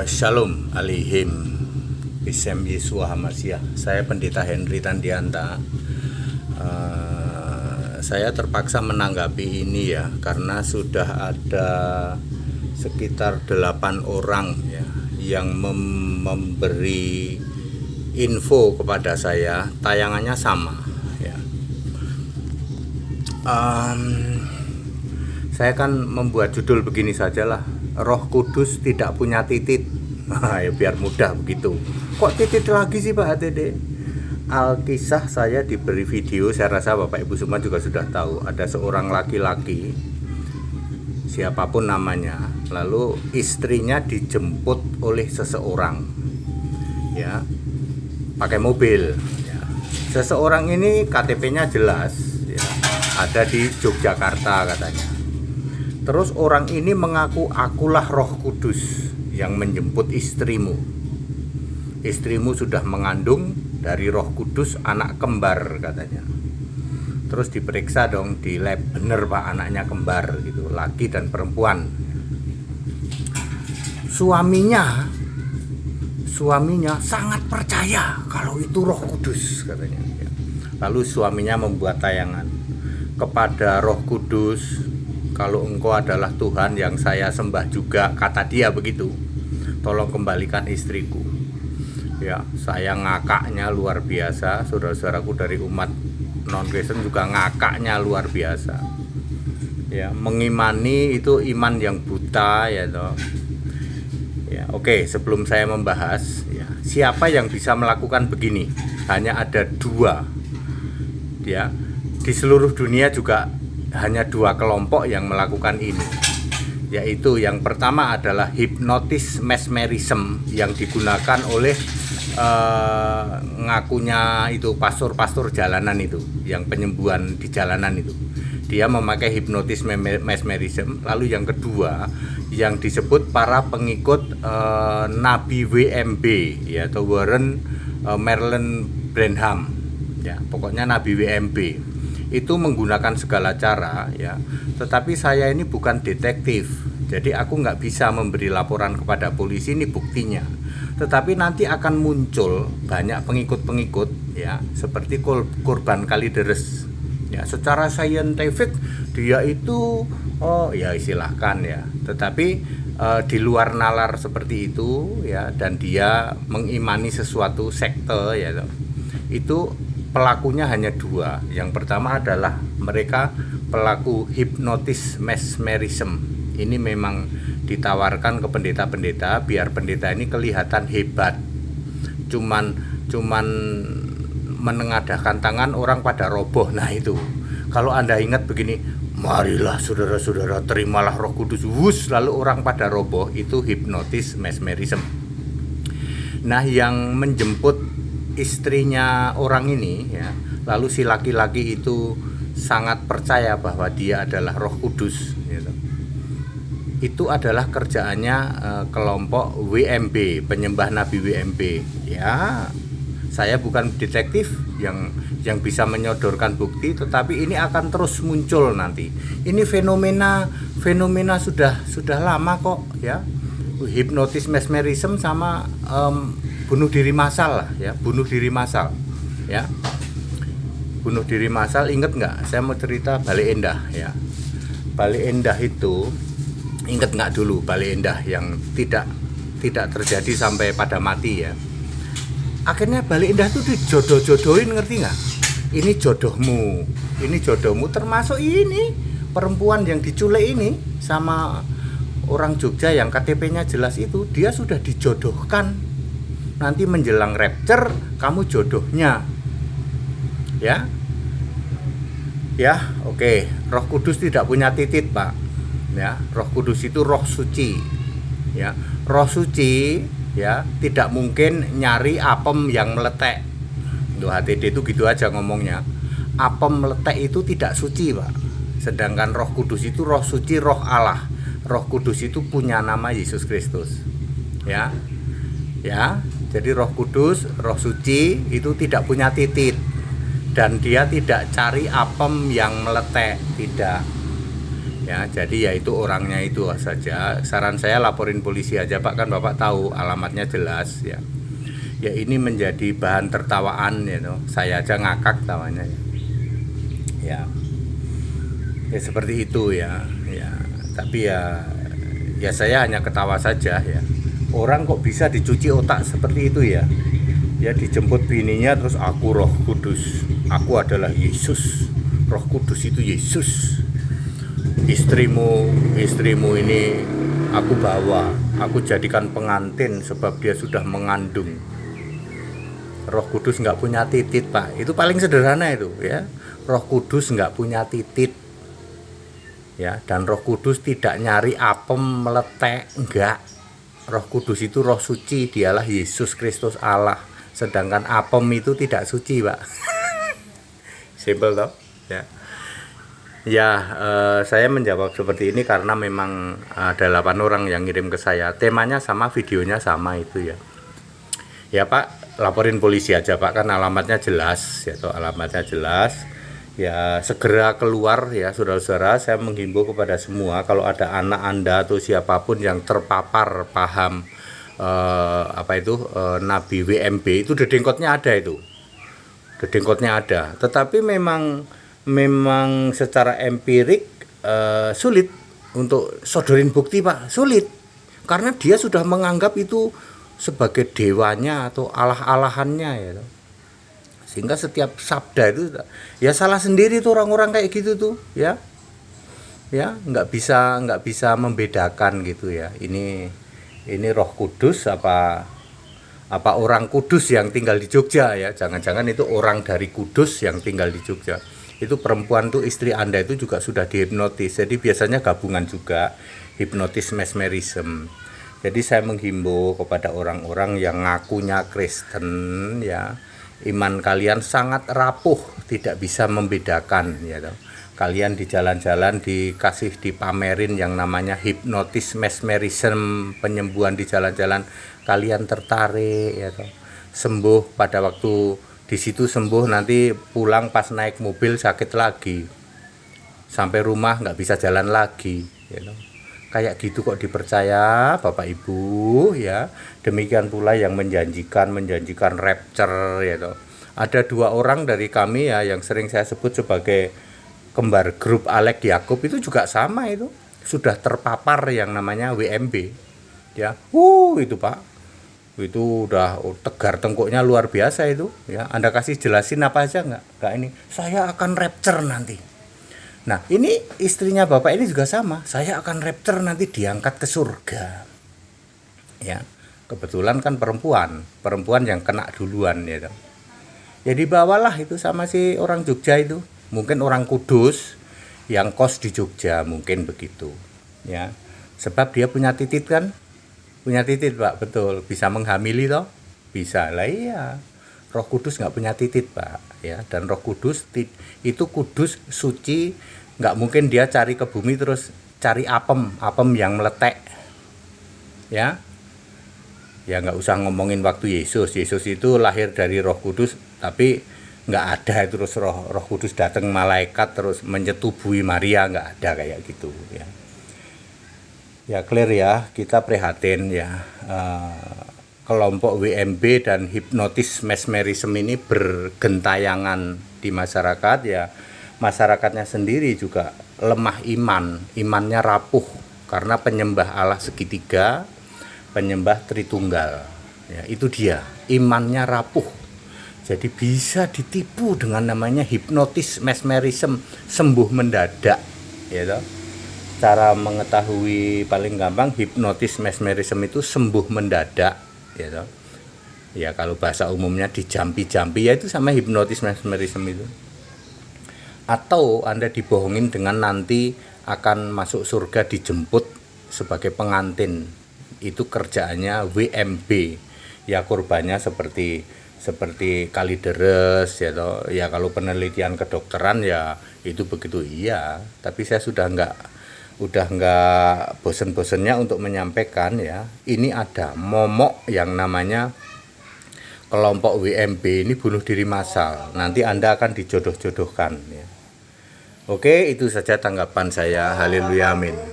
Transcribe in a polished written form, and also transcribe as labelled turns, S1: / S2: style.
S1: Shalom Alihim Bisem Yesua Hamasiah. Saya Pendeta Henry Tandianta. Saya terpaksa menanggapi ini ya, karena sudah ada sekitar 8 orang ya yang memberi info kepada saya. Tayangannya sama ya. Saya kan membuat judul begini sajalah, Roh Kudus tidak punya titik. Ya biar mudah begitu. Kok titik lagi sih Pak HTD? Alkisah saya diberi video, saya rasa Bapak Ibu semua juga sudah tahu. Ada seorang laki-laki, siapapun namanya, lalu istrinya dijemput oleh seseorang ya, pakai mobil ya. Seseorang ini KTP-nya jelas ya, ada di Yogyakarta katanya. Terus orang ini mengaku, akulah Roh Kudus yang menjemput istrimu. Istrimu sudah mengandung dari Roh Kudus anak kembar katanya. Terus diperiksa dong di lab, bener Pak, anaknya kembar gitu, laki dan perempuan. Suaminya sangat percaya kalau itu Roh Kudus katanya. Lalu suaminya membuat tayangan, kepada Roh Kudus, kalau engkau adalah Tuhan yang saya sembah juga, kata dia begitu, tolong kembalikan istriku. Ya, saya ngakaknya luar biasa. Saudara-saudaraku dari umat non-Kristen juga ngakaknya luar biasa. Ya, mengimani itu iman yang buta ya toh. Ya, oke, sebelum saya membahas ya, siapa yang bisa melakukan begini? Hanya ada 2. Ya, di seluruh dunia juga hanya 2 kelompok yang melakukan ini, yaitu yang pertama adalah hipnotis mesmerism yang digunakan oleh ngakunya itu pastor-pastor jalanan itu, yang penyembuhan di jalanan itu. Dia memakai hipnotis mesmerism. Lalu yang kedua yang disebut para pengikut Nabi WMB ya, atau Warren Merlin Branham ya, pokoknya Nabi WMB. Itu menggunakan segala cara ya, tetapi saya ini bukan detektif, jadi aku nggak bisa memberi laporan kepada polisi, ini buktinya. Tetapi nanti akan muncul banyak pengikut-pengikut ya, seperti korban Kalideres ya, secara saintifik dia itu ya silahkan ya, tetapi di luar nalar seperti itu ya, dan dia mengimani sesuatu sekte ya, itu pelakunya hanya 2. Yang pertama adalah mereka pelaku hipnotis mesmerism. Ini memang ditawarkan ke pendeta-pendeta biar pendeta ini kelihatan hebat. Cuman menengadahkan tangan, orang pada roboh. Nah itu, kalau Anda ingat begini, marilah saudara-saudara terimalah Roh Kudus, wus, lalu orang pada roboh, itu hipnotis mesmerism. Nah yang menjemput istrinya orang ini ya, lalu si laki-laki itu sangat percaya bahwa dia adalah Roh Kudus gitu. Itu adalah kerjaannya kelompok WMB, penyembah Nabi WMB ya. Saya bukan detektif yang bisa menyodorkan bukti, tetapi ini akan terus muncul nanti. Ini fenomena sudah lama kok ya. Hipnotis mesmerism sama bunuh diri massal lah ya, bunuh diri massal ya. Bunuh diri massal, inget nggak? Saya mau cerita Bale Endah ya. Bale Endah itu, inget nggak dulu Bale Endah yang tidak terjadi sampai pada mati ya. Akhirnya Bale Endah itu dijodoh-jodohin, ngerti nggak? Ini jodohmu, termasuk ini perempuan yang diculik ini sama orang Jogja yang KTP-nya jelas itu, dia sudah dijodohkan. Nanti menjelang rapture kamu jodohnya ya. Ya, oke. Roh Kudus tidak punya titik Pak ya. Roh Kudus itu roh suci ya. Roh suci ya, tidak mungkin nyari apem yang meletek. Untuk HTD itu gitu aja ngomongnya. Apem meletek itu tidak suci Pak. Sedangkan Roh Kudus itu roh suci, roh Allah. Roh Kudus itu punya nama Yesus Kristus ya. Ya, jadi Roh Kudus, roh suci itu tidak punya titik, dan dia tidak cari apem yang meletek, tidak Ya, jadi ya itu orangnya itu saja. Saran saya laporin polisi aja Pak, kan Bapak tahu alamatnya jelas ya. Ya ini menjadi bahan tertawaan ya toh. Saya aja ngakak tawanya ya. Ya. Ya seperti itu ya. Ya, tapi ya saya hanya ketawa saja ya. Orang kok bisa dicuci otak seperti itu ya. Ya dijemput bininya terus aku Roh Kudus. Aku adalah Yesus. Roh Kudus itu Yesus. Istrimu ini aku bawa, aku jadikan pengantin sebab dia sudah mengandung. Roh Kudus nggak punya titit Pak, itu paling sederhana itu ya. Roh Kudus nggak punya titit ya, dan Roh Kudus tidak nyari apem meletek, enggak. Roh Kudus itu roh suci, dialah Yesus Kristus Allah, sedangkan apem itu tidak suci Pak. Simpel toh ya. Ya, saya menjawab seperti ini karena memang ada 8 orang yang ngirim ke saya. Temanya sama, videonya sama itu ya. Ya Pak, laporin polisi aja Pak, kan alamatnya jelas ya toh, alamatnya jelas. Ya, segera keluar ya saudara-saudara. Saya menghimbau kepada semua, kalau ada anak Anda atau siapapun yang terpapar paham Nabi WMB, itu dedengkotnya ada itu. Dedengkotnya ada. Tetapi memang secara empirik sulit untuk sodorin bukti Pak, sulit karena dia sudah menganggap itu sebagai dewanya atau allah-allahannya ya, sehingga setiap sabda itu ya salah sendiri tuh orang-orang kayak gitu tuh ya nggak bisa membedakan gitu ya, ini Roh Kudus apa orang Kudus yang tinggal di Jogja ya, jangan-jangan itu orang dari Kudus yang tinggal di Jogja. Itu perempuan tuh, istri Anda itu juga sudah dihipnotis, jadi biasanya gabungan juga hipnotis mesmerism. Jadi saya menghimbau kepada orang-orang yang ngakunya Kristen ya, iman kalian sangat rapuh, tidak bisa membedakan ya toh. Kalian di jalan-jalan dikasih dipamerin yang namanya hipnotis mesmerism, penyembuhan di jalan-jalan, kalian tertarik ya toh. Sembuh pada waktu di situ sembuh, nanti pulang pas naik mobil sakit lagi, sampai rumah nggak bisa jalan lagi ya. Kayak gitu kok dipercaya Bapak Ibu ya. Demikian pula yang menjanjikan rapture ya toh. Ada 2 orang dari kami ya yang sering saya sebut sebagai kembar grup Alek Yakub, itu juga sama, itu sudah terpapar yang namanya WMB ya. Itu Pak, itu udah tegar tengkuknya luar biasa itu ya. Anda kasih jelasin apa aja nggak ini, saya akan rapture nanti. Nah ini istrinya Bapak ini juga sama, saya akan rapture nanti diangkat ke surga ya. Kebetulan kan perempuan yang kena duluan ya. Jadi bawalah itu sama si orang Jogja itu, mungkin orang Kudus yang kos di Jogja, mungkin begitu ya, sebab dia punya titit kan. Punya titit Pak, betul, bisa menghamili toh, bisa lah iya. Roh Kudus nggak punya titit Pak ya, dan Roh Kudus itu kudus, suci, nggak mungkin dia cari ke bumi terus cari apem yang meletek ya. Ya nggak usah ngomongin waktu Yesus itu lahir dari Roh Kudus, tapi nggak ada terus Roh Kudus datang malaikat terus menyetubui Maria, nggak ada kayak gitu ya. Ya clear ya, kita prihatin ya, kelompok WMB dan hipnotis mesmerism ini bergentayangan di masyarakat ya. Masyarakatnya sendiri juga lemah imannya rapuh karena penyembah Allah segitiga, penyembah Tritunggal ya, itu dia, imannya rapuh. Jadi bisa ditipu dengan namanya hipnotis mesmerism, sembuh mendadak ya toh. Cara mengetahui paling gampang hipnotis mesmerism itu sembuh mendadak ya toh. Ya kalau bahasa umumnya dijampi-jampi ya itu sama hipnotis mesmerism itu. Atau Anda dibohongin dengan nanti akan masuk surga dijemput sebagai pengantin. Itu kerjaannya WMB. Ya korbannya seperti kalideres ya toh. Ya kalau penelitian kedokteran ya itu begitu iya, tapi saya sudah nggak bosen-bosennya untuk menyampaikan ya, ini ada momok yang namanya kelompok WMB ini bunuh diri massal. Nanti Anda akan dijodoh-jodohkan ya. Oke, itu saja tanggapan saya. Haleluya, amin.